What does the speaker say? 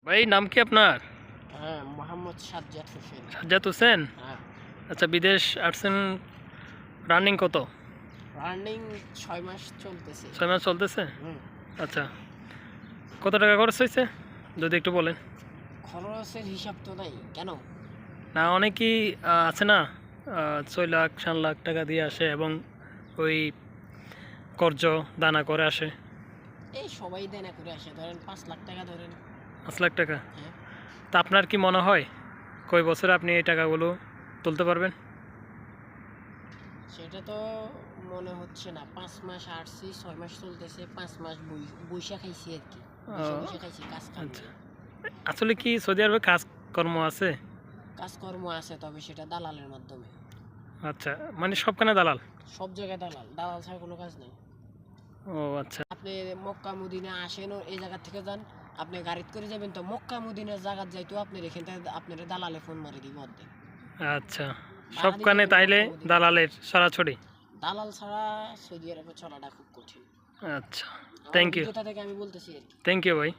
ভাই নাম কি আপনার? হ্যাঁ, মোহাম্মদ সাজ্জাদ হোসেন। সাজ্জাদ হোসেন। হ্যাঁ, আচ্ছা, বিদেশ আসছেন, রানিং কত? রানিং 6 মাস চলতেছে। 6 মাস চলতেছে। হুম। আচ্ছা, কত টাকা খরচ হয়েছে যদি একটু বলেন? খরচের হিসাব তো নাই। কেন? না, অনেকেই আছে না, 6 লাখ 7 লাখ টাকা দিয়ে আসে এবং ওই কর্জ দানা করে আসে। এই সবাই দেয় না করে আসে, ধরেন 5 লাখ টাকা ধরেন। 5 লাখ টাকা। হ্যাঁ, তা আপনার কি মনে হয় কয় বছরে আপনি এই টাকাগুলো তুলতে পারবেন? সেটা তো মনে হচ্ছে না। 5 মাস আসছি, 6 মাস চলতেছে, 5 মাস বইসা খাইছি আর কি। বইসা ও, বইসা খাইছি, কাজ কাম আচ্ছা। নেই। আসলে কি সৌদি আরবে কাজকর্ম আছে? কাজকর্ম আছে, তবে সেটা দালালের মাধ্যমে। আচ্ছা, মানে সবখানে দালাল? সব জায়গায় দালাল, দালাল ছাড়া কোনো কাজ নেই। ও আচ্ছা। আপনি মক্কা মদিনা আসেন, এই জায়গা থেকে যান, আপনি গাড়িতে করে যাবেন, তো মক্কা মদিনার জায়গা যাইতো আপনার এখান থেকে আপনার দালালে ফোন মারি দিব অর্ধেক। আচ্ছা, বাংলাদেশে সবখানে যাবেন তাইলে মক্কা মদিনা, দালালের ছড়াছড়ি। দালাল ছাড়া সৌদি আরবে চলাটা খুব কঠিন। আচ্ছা, আমার থ্যাংক ইউ। অভিজ্ঞতা থেকে আমি বলতেছি আর কি। থ্যাংক ইউ ভাই।